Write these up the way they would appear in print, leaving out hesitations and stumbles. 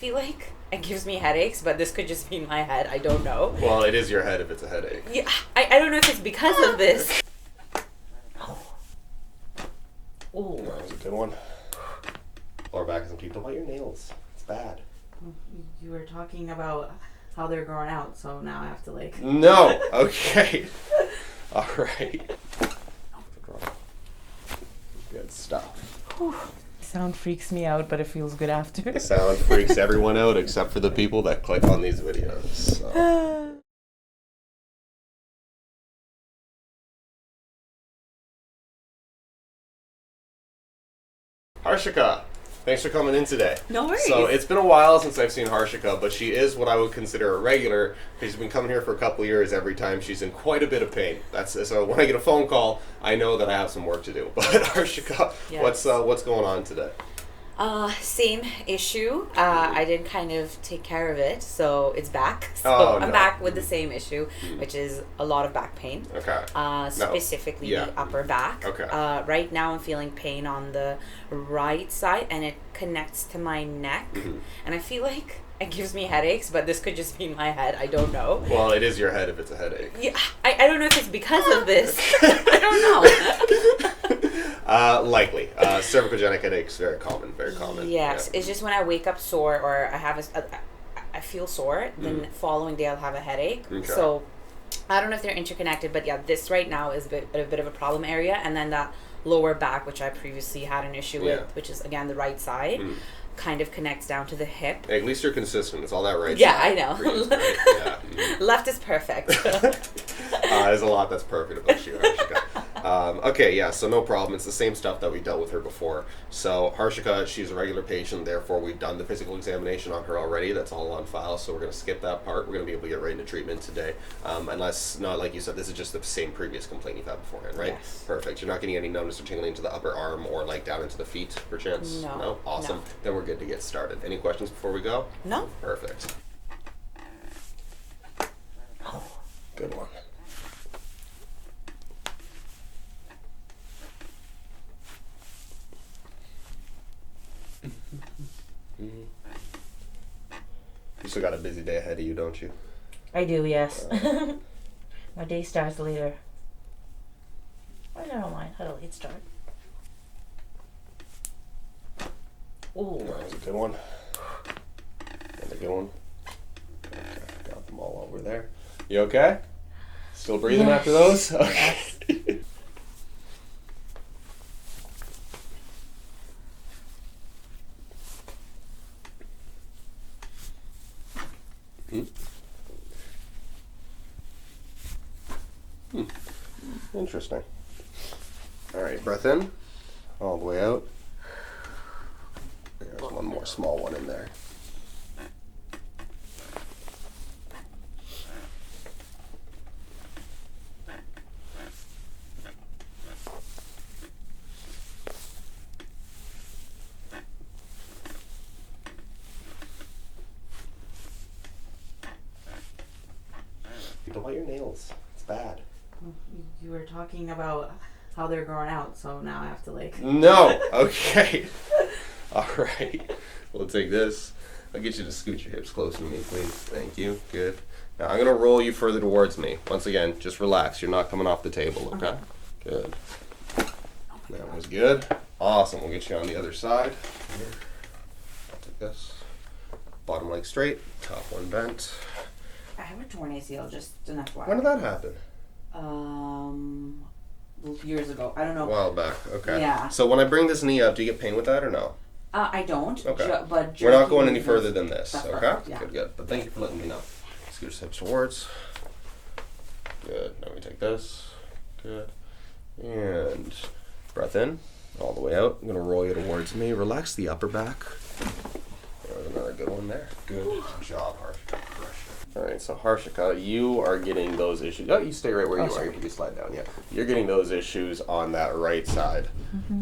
Feel like it gives me headaches, but this could just be my head. I don't know. Well, it is your head if it's a headache. Yeah, I don't know if it's because of this. Oh, That was a good one. Lower back isn't keep about your nails. It's bad. you were talking about how they're growing out, so now I have to like. No. Okay. All right. Good stuff. Sound freaks me out, but it feels good after. Sound freaks everyone out except for the people that click on these videos. So. Harshika, thanks for coming in today. No worries. So it's been a while since I've seen Harshika, but she is what I would consider a regular. She's been coming here for a couple of years every time she's in quite a bit of pain. So when I get a phone call, I know that I have some work to do. But Harshika, Yes. what's going on today? Same issue. I did kind of take care of it, so it's back. So Oh, I'm no. back with the same issue, which is a lot of back pain. Okay. Specifically Yeah. the upper back. Okay. Right now I'm feeling pain on the right side, and it connects to my neck, and I feel like it gives me headaches, but this could just be my head. I don't know. Well, it is your head if it's a headache. Yeah, I don't know if it's because of this. I don't know. Likely. Cervicogenic headaches, very common, very common. Yes, Yeah. it's just when I wake up sore or I have I feel sore, then following day I'll have a headache. Okay. So I don't know if they're interconnected, but yeah, this right now is a bit of a problem area, and then that lower back, which I previously had an issue with, Yeah. which is again the right side, kind of connects down to the hip. At least you're consistent. It's all that right Yeah, side I know. for you, right? Yeah. Left is perfect. There's a lot that's perfect about you, Harshika. Okay, yeah, so no problem. It's the same stuff that we dealt with her before. So Harshika, she's a regular patient, therefore we've done the physical examination on her already. That's all on file, so we're going to skip that part. We're going to be able to get right into treatment today. Unless, not like you said, this is just the same previous complaint you've had beforehand, right? Yes. Perfect. You're not getting any numbness or tingling to the upper arm or like down into the feet, perchance? No. Awesome. No. Then we're good to get started. Any questions before we go? No. Perfect. Good one. You still got a busy day ahead of you, don't you? I do, yes. My day starts later. I don't mind. Had a late start. Oh. That was a good one. And a good one. Okay, got them all over there. You okay? Still breathing Yes. after those? Okay. Interesting. All right, breath in, all the way out. There's one more small one in there. People about your nails. It's bad. You were talking about how they're growing out, so now I have to like. No. Okay. All right. We'll take this. I'll get you to scoot your hips closer to me, please. Thank you. Good. Now I'm gonna roll you further towards me. Once again, just relax. You're not coming off the table. Okay. Good. That was good. Awesome. We'll get you on the other side. Here. I'll take this. Bottom leg straight. Top one bent. I have a torn ACL, just an FYI. When did that happen? Years ago. I don't A know. while back. Okay. Yeah. So when I bring this knee up, do you get pain with that or no? I don't. Okay. But We're not jerky going any movements- further than this, That's okay? perfect, yeah. Good, good. But thank you for letting me know. Scoot your hips towards. Good. Now we take this. Good. And breath in, all the way out. I'm going to roll you towards me. Relax the upper back. There's another good one there. Good job, Harshika. All right, so Harshika, you are getting those issues. Oh, you stay right where you are. You can slide down, yeah. You're getting those issues on that right side,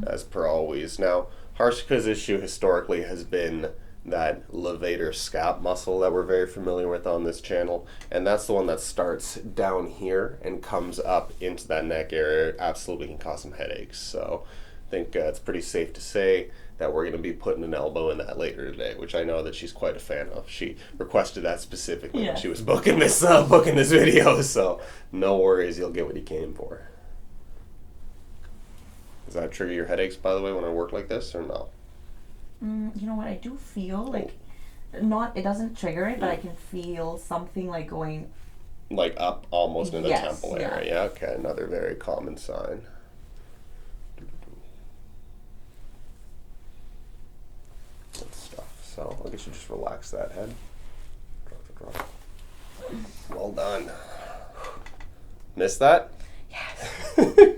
as per always. Now, Harshika's issue historically has been that levator scap muscle that we're very familiar with on this channel, and that's the one that starts down here and comes up into that neck area. It absolutely can cause some headaches. So think it's pretty safe to say that we're going to be putting an elbow in that later today, which I know that she's quite a fan of. She requested that specifically when she was booking this video, so no worries, you'll get what you came for. Does that trigger your headaches, by the way, when I work like this, or no? You know what, I do feel like, it doesn't trigger it, but I can feel something like going... Like up almost in the temple area. Yeah, okay, another very common sign. Good stuff. So I guess you just relax that head. Drop. Well done. Missed that? Yes. Okay.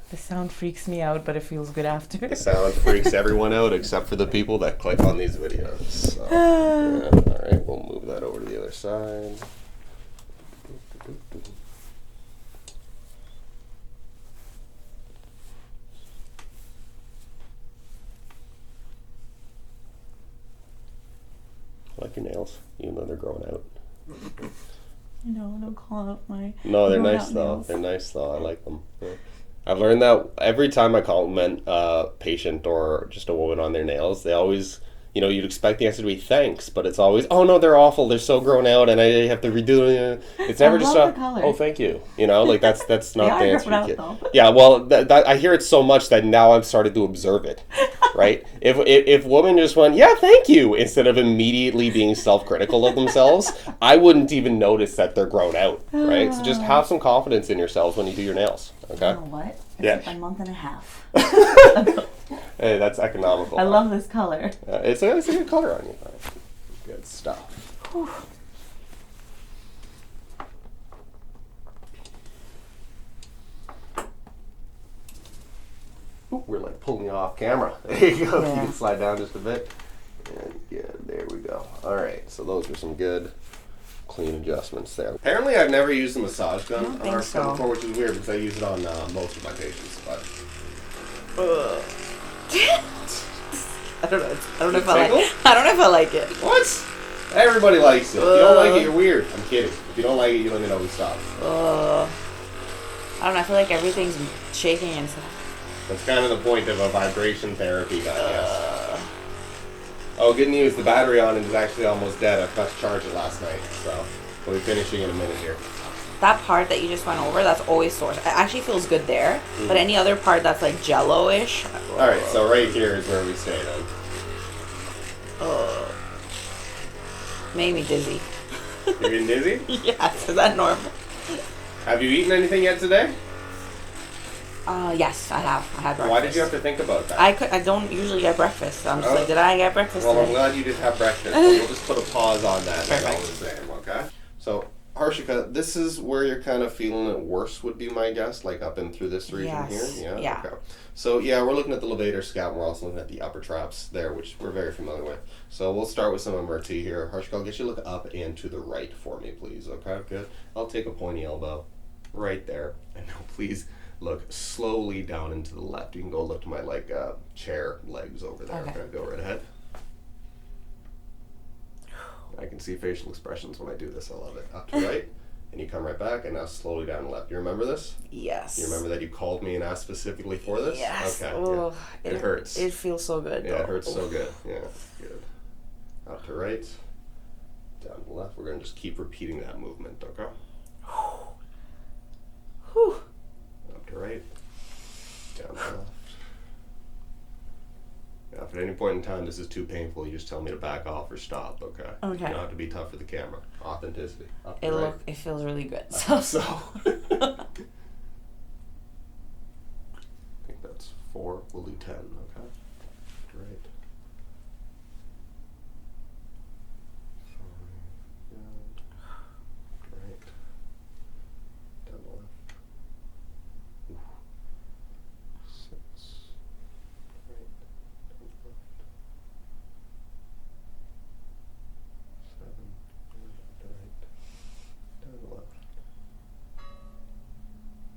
The sound freaks me out, but it feels good after. The sound freaks everyone out except for the people that click on these videos. So, all right, we'll move that over to the other side. I like your nails, even though they're growing out. No, don't call out my... No, they're nice though. Nails. They're nice though. I like them. Yeah. I've learned that every time I compliment a patient or just a woman on their nails, they always, you'd expect the answer to be thanks, but it's always, oh no, they're awful. They're so grown out, and I have to redo it. It's never just oh, thank you. Like that's not the answer. Yeah, well, I hear it so much that now I've started to observe it. Right? If women just went, yeah, thank you, instead of immediately being self-critical of themselves, I wouldn't even notice that they're grown out. Right? So just have some confidence in yourselves when you do your nails. Okay? You know what? It's like a month and a half. Hey, that's economical. I love this color. It's a good color on you. Good stuff. Whew. Ooh, we're like pulling you off camera. There you go. Yeah. You can slide down just a bit. And good. There we go. All right. So those are some good, clean adjustments there. Apparently, I've never used a massage gun on Harshika before, which is weird because I use it on most of my patients. But I don't know if I like it. What? Everybody likes it. If you don't like it, you're weird. I'm kidding. If you don't like it, you don't even know who stopped. I don't know. I feel like everything's shaking and stuff. That's kind of the point of a vibration therapy gun, yes. Oh, good news. The battery on it is actually almost dead. I forgot to charge it last night, so we'll be finishing in a minute here. That part that you just went over, that's always sore. It actually feels good there, but any other part that's like jello-ish. All right, so right here is where we stay then. Made me dizzy. You're getting dizzy? Yes. Is that normal? Have you eaten anything yet today? Yes, I have. I had breakfast. Why did you have to think about that? I don't usually get breakfast, so I'm just like, did I get breakfast today? Well, I'm glad you did have breakfast. So we'll just put a pause on that. Perfect. All the same, okay? So, Harshika, this is where you're kind of feeling it worse, would be my guess, like up and through this region here? Yeah. Okay. So, yeah, we're looking at the levator scalp, and we're also looking at the upper traps there, which we're very familiar with. So we'll start with some MRT here. Harshika, I'll get you to look up and to the right for me, please. Okay, good. I'll take a pointy elbow right there. And now please look slowly down into the left. You can go look to my chair legs over there. Okay, go right ahead. I can see facial expressions when I do this. I love it. Up to right, and you come right back, and now slowly down to left. You remember this? Yes. You remember that you called me and asked specifically for this? Yes. Okay. Oh, yeah. It hurts. It feels so good. Yeah, it hurts so good. Yeah, good. Up to right, down to left. We're going to just keep repeating that movement, okay? Whew. Up to right, down to left. Now, if at any point in time this is too painful, you just tell me to back off or stop, okay? Okay. You don't have to be tough for the camera. Authenticity. Up to It right. It feels really good. I think so. I think that's 4. We'll do 10, okay? Great. Right. Down the left. Ooh. 6. Right. Down the left. 7. Right. Down the left.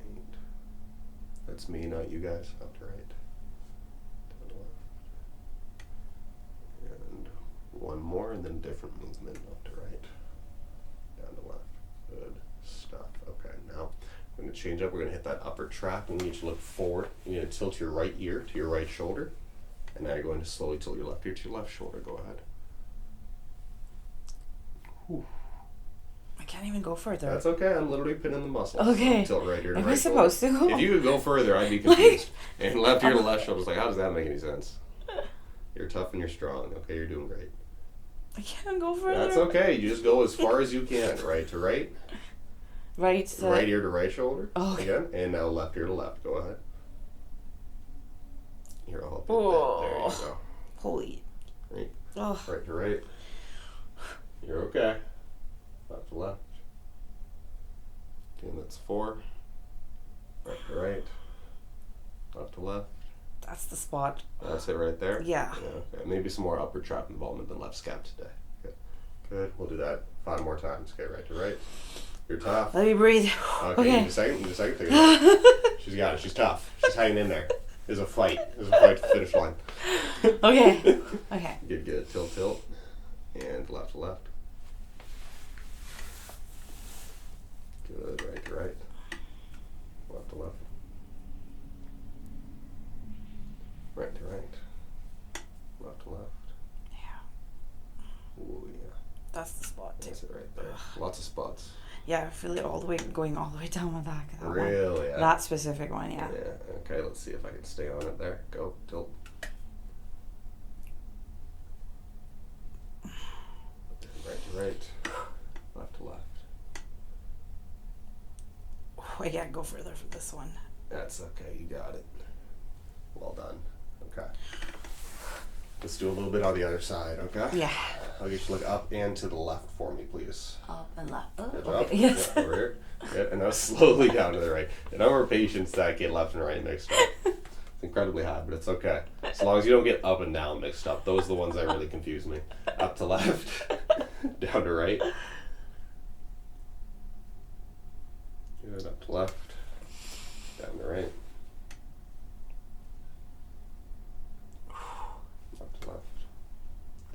8. That's me, not you guys. Up to right. Down to left. And one more, and then different movement. Up to right. Down to left. Good stuff. Okay, now We're going to change up. We're going to hit that upper trap. And we need you to look forward. You're going to tilt your right ear to your right shoulder. And now you're going to slowly tilt your left ear to your left shoulder. Go ahead. Whew. I can't even go further. That's okay. I'm literally pinning the muscles. Okay. Tilt right ear to Am right I supposed shoulder. to go? If you could go further, I'd be confused. And left ear to left shoulder is like, how does that make any sense? You're tough and you're strong. Okay, you're doing great. I can't go further. That's okay. You just go as far as you can. Right to right. Right. Right ear to right shoulder. Oh. Again. And now left ear to left. Go ahead. Here, I'll help you. Oh. There you go. Holy. Right. Oh. Right to right. You're okay. Left to left. Okay, that's 4. Right to right. Left to left. That's the spot. That's it right there? Yeah. Okay. Maybe some more upper trap involvement than left scap today. Good. Good. We'll do that 5 more times. Okay, right to right. You're tough. Let me breathe. Okay, Okay. Need a second. Take it. She's got it. She's tough. She's hanging in there. There's a fight. There's a fight to the finish line. Okay. Okay. Good, good. Tilt, tilt. And left to left. Good. Right to right. Left to left. Right to right. Left to left. Yeah. Ooh, yeah. That's the spot too. That's it right there. Lots of spots. Yeah, I feel it all the way going all the way down my back. That Really? One. Yeah. That specific one, yeah. Yeah. Okay, let's see if I can stay on it there. Go. Tilt. Right to right. Left to left. I can't go further for this one. That's okay. You got it. Well done. Okay. Let's do a little bit on the other side, okay? Yeah. I'll get you to look up and to the left for me, please. Up and left. Oh, Good okay. job. Yes. Yeah, over here. Good. And now slowly down to the right. The number of patients that get left and right mixed up. It's incredibly high, but it's okay. As long as you don't get up and down mixed up. Those are the ones that really confuse me. Up to left. Down to right. Good. Up to left. Down to right. Up to left.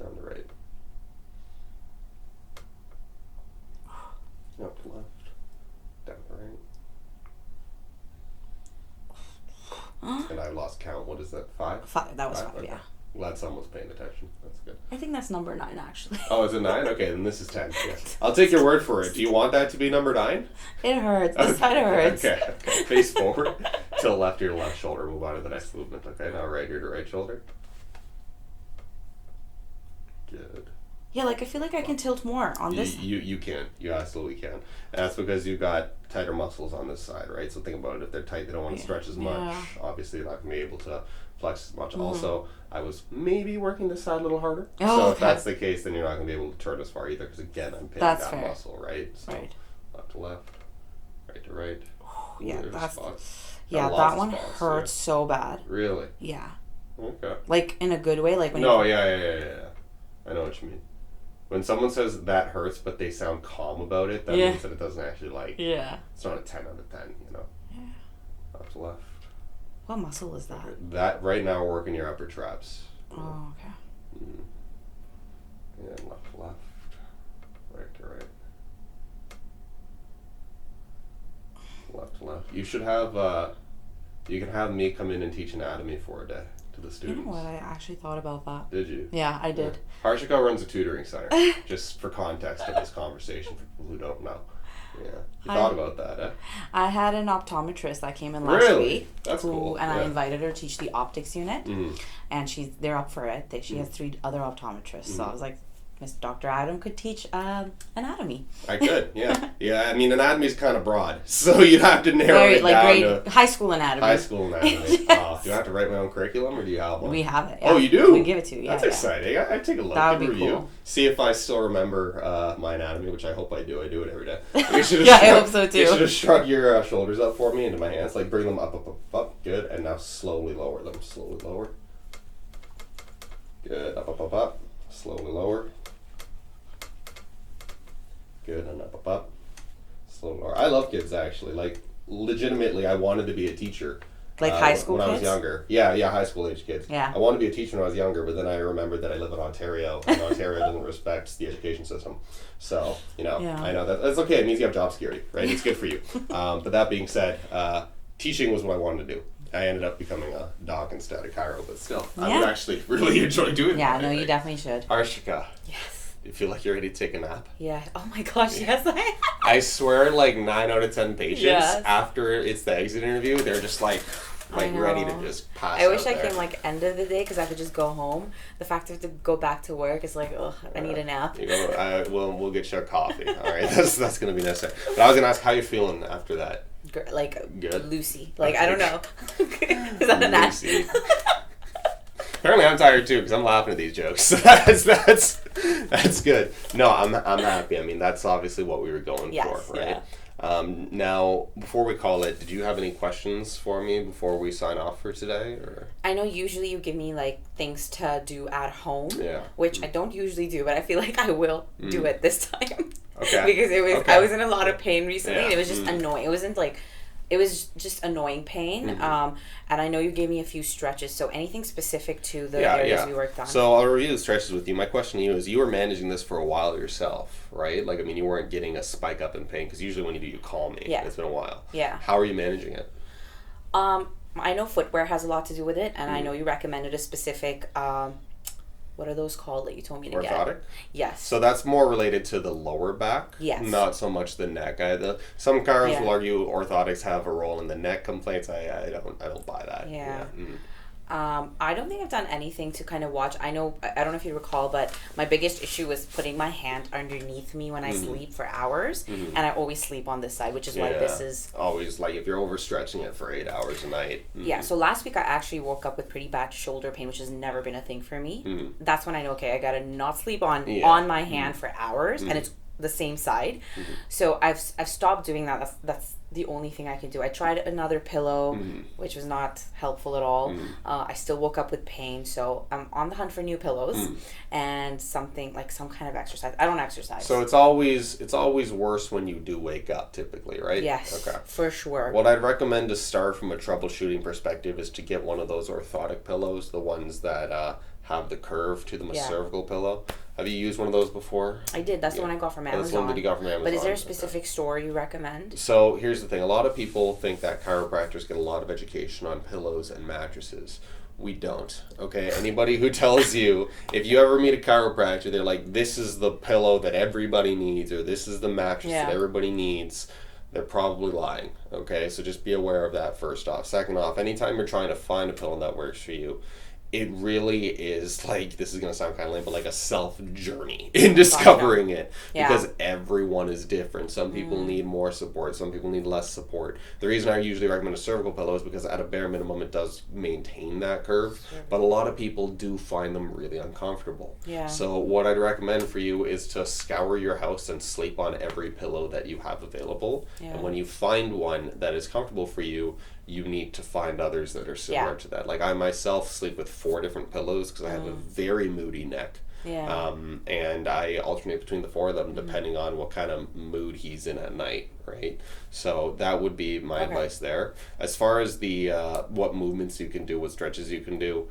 Down to right. Up to left. Down to right. And I lost count. What is that? 5? 5. That was 5, Okay. yeah. Glad someone's paying attention. That's good. I think that's number 9, actually. Oh, is it 9? Okay, then this is 10. Yeah. I'll take your word for it. Do you want that to be number 9? It hurts. This side hurts. Okay. Face forward to the left ear to left shoulder. Move on to the next movement. Okay, now right ear to right shoulder. Good. Yeah, like I feel like I can tilt more on this. You can. You absolutely can. And that's because you've got tighter muscles on this side, right? So think about it. If they're tight, they don't want to stretch as much. Yeah. Obviously, they're not going to be able to flex as much. Also, I was maybe working this side a little harder. Oh, so okay. if that's the case, then you're not going to be able to turn as far either because, again, I'm pinning That's that fair. muscle, right? So Right. left to left, right to right. Oh, yeah, There's that's spots. yeah. Lots That of one spots, hurts so bad. Really? Yeah, Okay. like in a good way. Like when No, you, yeah. I know what you mean. When someone says that hurts, but they sound calm about it, that Yeah. means that it doesn't actually Yeah. it's not a 10 out of 10, you know? Yeah. Up to left. What muscle is that? That, right now, we're working your upper traps. Oh, okay. And left to left. Right to right. Left to left. You should have, you can have me come in and teach anatomy for a day to the You students. know what? I actually thought about that. Did you? Yeah, I did. Harshika runs a tutoring center, just for context of this conversation for people who don't know. Yeah. You thought about that, eh? I had an optometrist that came in last Really? week. That's cool. And I Yeah. invited her to teach the optics unit. Mm. And they're up for it. She has 3 other optometrists. So I was like, Dr. Adam could teach anatomy. I could, yeah. Yeah, I mean, anatomy is kind of broad, so you'd have to narrow it down to high school anatomy. high school anatomy. Yes. Do I have to write my own curriculum, or do you have one? We have it. Oh, Yeah. you do? We give it to you. Yeah, That's yeah. exciting. I'd take a look That and would be review. cool. See if I still remember my anatomy, which I hope I do. I do it every day. Yeah, I hope so too. You should have shrug your shoulders up for me into my hands. Like, bring them up, up, up, up. Good. And now slowly lower them. Slowly lower. Good. Up, up, up, up. Slowly lower. Good. And up, up, up. Slowly lower. I love kids, actually. Like, legitimately, I wanted to be a teacher Like high school when kids? I was younger. Yeah, high school age kids. Yeah. I wanted to be a teacher when I was younger, but then I remembered that I live in Ontario, and Ontario doesn't respect the education system. So, I know that's okay. It means you have job security, right? It's good for you. But that being said, teaching was what I wanted to do. I ended up becoming a doc instead of chiro, but still, I would actually really enjoy doing that. Yeah, no, you definitely should. Harshika. Yes. You feel like you're ready to take a nap? Yeah. Oh my gosh, yes, I I swear, like 9 out of 10 patients, Yes. after it's the exit interview, they're just like ready to just pass I wish out I there. came like end of the day because I could just go home. The fact of to go back to work is like, ugh, I need a nap. We'll get you a coffee. All right, that's gonna be necessary. But I was gonna ask how you feeling after that. Like Good. Lucy. Like I don't know. Is that an Lucy. Apparently, I'm tired too because I'm laughing at these jokes. So that's good. No, I'm happy. I mean, that's obviously what we were going for, right? Yeah. Now, before we call it, did you have any questions for me before we sign off for today? Or I know usually you give me like things to do at home, which I don't usually do, but I feel like I will do it this time. Okay. Because I was in a lot of pain recently. Yeah. And it was just annoying. It was just annoying pain. And I know you gave me a few stretches. So anything specific to the areas we worked on? So I'll review the stretches with you. My question to you is, you were managing this for a while yourself, right? Like, I mean, you weren't getting a spike up in pain because usually when you do, you call me. Yeah. It's been a while. Yeah. How are you managing it? I know footwear has a lot to do with it. And I know you recommended a specific... what are those called that you told me to get? Orthotic? Yes. So that's more related to the lower back. Yes. Not so much the neck. Some chiros will argue orthotics have a role in the neck complaints. I don't buy that. Yeah. I don't think I've done anything to kind of watch. I don't know if you recall, but my biggest issue was putting my hand underneath me when I sleep for hours, and I always sleep on this side, which is why this is always like if you're overstretching it for 8 hours a night. Yeah. So last week I actually woke up with pretty bad shoulder pain, which has never been a thing for me. That's when I know, okay, I gotta not sleep on my hand for hours, and it's the same side. So I've stopped doing that. That's the only thing I can do. I tried another pillow, which was not helpful at all. I still woke up with pain, so I'm on the hunt for new pillows and something like some kind of exercise. I don't exercise. So it's always worse when you do wake up, typically, right? Yes, okay, for sure. What I'd recommend to start from a troubleshooting perspective is to get one of those orthotic pillows, the ones that have the curve to them, a cervical pillow. Have you used one of those before? I did. That's the one I got from Amazon. That's the one that you got from Amazon. But is there a specific store you recommend? So here's the thing. A lot of people think that chiropractors get a lot of education on pillows and mattresses. We don't. Okay? Anybody who tells you, if you ever meet a chiropractor, they're like, this is the pillow that everybody needs, or this is the mattress that everybody needs, they're probably lying. Okay? So just be aware of that first off. Second off, anytime you're trying to find a pillow that works for you, it really is like, this is going to sound kind of lame, but like a self-journey in discovering it. Because everyone is different. Some people need more support. Some people need less support. The reason I usually recommend a cervical pillow is because at a bare minimum, it does maintain that curve. But a lot of people do find them really uncomfortable. So what I'd recommend for you is to scour your house and sleep on every pillow that you have available. And when you find one that is comfortable for you, you need to find others that are similar to that. Like I myself sleep with 4 different pillows because I have a very moody neck. And I alternate between the 4 of them depending on what kind of mood he's in at night, right? So that would be my advice there. As far as the what movements you can do, what stretches you can do,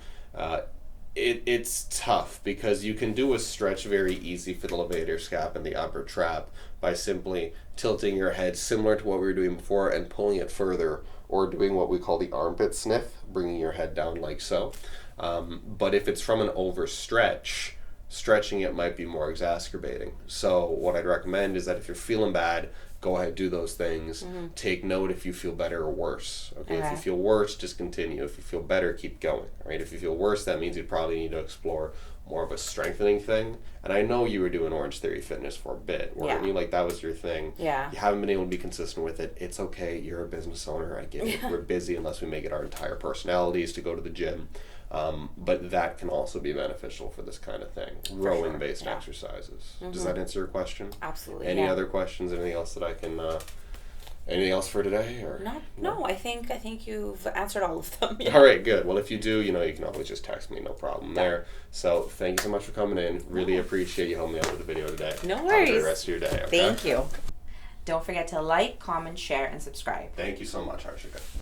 it's tough because you can do a stretch very easy for the levator scap and the upper trap by simply tilting your head similar to what we were doing before and pulling it further, or doing what we call the armpit sniff, bringing your head down like so. But if it's from an overstretch, stretching it might be more exacerbating. So what I'd recommend is that if you're feeling bad, go ahead, do those things. Take note if you feel better or worse. Okay, if you feel worse, just continue. If you feel better, keep going. Right? If you feel worse, that means you probably need to explore more of a strengthening thing. And I know you were doing Orange Theory Fitness for a bit, weren't you? Like that was your thing. You haven't been able to be consistent with it. It's okay. You're a business owner. I get it. We're busy unless we make it our entire personalities to go to the gym. But that can also be beneficial for this kind of thing. Rowing-based exercises. Does that answer your question? Absolutely. Any other questions? Anything else that I can... anything else for today? Or No, I think you've answered all of them. All right, good. Well, if you do, you can always just text me, no problem there. So thank you so much for coming in. Really appreciate you helping me out with the video today. No worries. Have a great rest of your day. Okay? Thank you. Don't forget to like, comment, share, and subscribe. Thank you so much, Harshika.